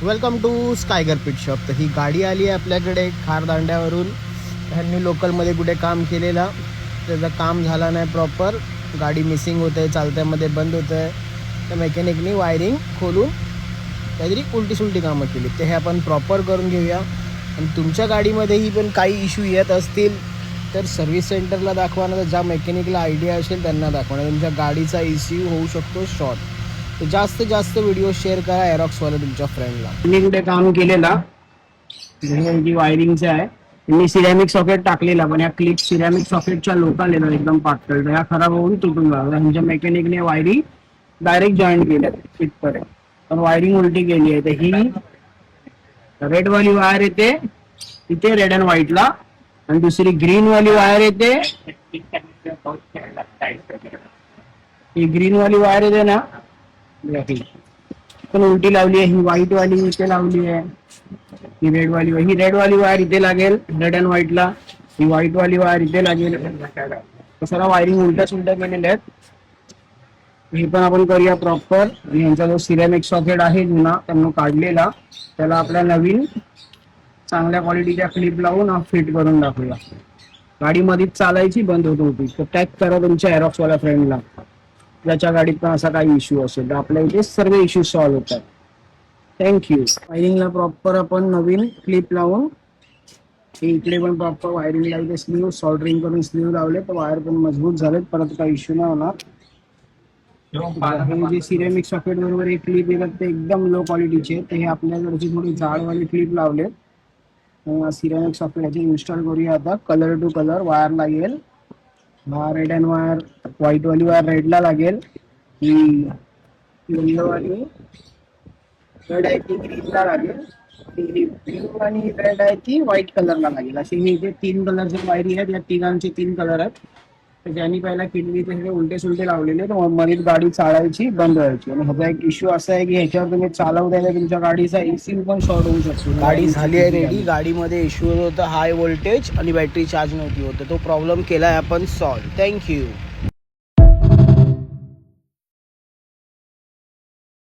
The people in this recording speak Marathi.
Welcome to Skyger pit shop. तर ही गाडी आली आहे आपल्याकडे खारदांड्यावरून. ह्यांनी लोकलमध्ये कुठे काम केलेला, त्याचं काम झालं नाही प्रॉपर, गाडी मिसिंग होत आहे, चालत्यामध्ये बंद होतं आहे. तर मेकॅनिकनी वायरिंग खोलून काहीतरी उलटी सुलटी कामं केली. ते हे आपण प्रॉपर करून घेऊया. आणि तुमच्या गाडीमध्येही पण काही इश्यू येत असतील तर सर्व्हिस सेंटरला दाखवा, ना तर ज्या मेकॅनिकला आयडिया असेल त्यांना दाखवा. तुमच्या गाडीचा ECU होऊ शकतो शॉर्ट. तर जास्तीत जास्त व्हिडिओ शेअर करा एरॉक्सवाला तुमच्या फ्रेंडला. मी कुठे काम केलेला वायरिंगचं आहे. मी सिरॅमिक सॉकेट टाकलेला, पण या क्लिप सिरॅमिक सॉकेटच्या लोकल येतात एकदम पातळ, ह्या खराब होऊन तुटून जातात. ह्यांच्या मेकॅनिकने वायरिंग डायरेक्ट जॉईन केल्या इथपर्यंत, पण वायरिंग उलटी केली आहे. तर ही रेड वाली वायर येते इथे रेड अँड व्हाईटला, आणि दुसरी ग्रीन वाली वायर येते. ही ग्रीन वाली वायर येते ना, पण उलटी लावली आहे. ही व्हाईट वाली इथे लावली आहे, ही रेड वाली वायर इथे लागेल रेड अँड व्हाईटला, ही व्हाईट वाली वायर इथे लागेल. सर्व वायरिंग उलट्या सुलट्या केलेल्या आहेत. हे पण आपण करूया प्रॉपर. आणि यांचा जो सिरॅमिक सॉकेट आहे जुना त्यांना काढलेला, त्याला आपल्या नवीन चांगल्या क्वालिटीच्या क्लिप लावून फिट करून दाखवूया. गाडी मध्येच चालायची बंद होत होती. तर टॅग करा तुमच्या एरॉक्सवाल्या फ्रेंडला, ज्याच्या गाडीत पण असा काही इश्यू असेल तर आपल्या इथे सर्व इश्यू सॉल्व्ह होतात. थँक्यू. वायरिंगला प्रॉपर आपण नवीन क्लिप लावून, इकडे पण प्रॉपर वायरिंगला इथे स्लीव सॉल्डरिंग करून स्लीव लावले, तर वायर पण मजबूत झालेत, परत काही इश्यू नाही होणार. हे जे सिरेमिक सॉकेट बरोबर एक क्लिप येतात ते एकदम लो क्वालिटीचे, ते हे आपल्याकडची थोडी जाडवाली क्लिप लावले. सिरेमिक सॉकेट याची इन्स्टॉल करूया आता. कलर टू कलर वायर लागेल, रेड अँड वायर, व्हाईट वाली वायर रेडला लागेल, ही येलो वाली रेड आहे ती ग्रीनला लागेल, ब्लू आणि रेड आहे ती व्हाईट कलरला लागेल. असे हे जे 3 कलरचे वायरी आहेत, या तिघांचे 3 कलर आहेत. तर ज्यांनी पहिला किडनीचे हे उलटे सुलटे लावलेले, तर मध्ये गाडी चालायची बंद व्हायची. आणि ह्याचा एक इश्यू असा आहे की ह्याच्यावर तुम्ही चालवताय तर तुमच्या गाडीचा ECU पण शॉर्ट होऊ शकतो. गाडी झाली आहे रेडी. गाडीमध्ये इश्यू होता हाय व्होल्टेज आणि बॅटरी चार्ज नव्हती होत, तो प्रॉब्लेम केला आहे आपण सॉल्व. थँक्यू.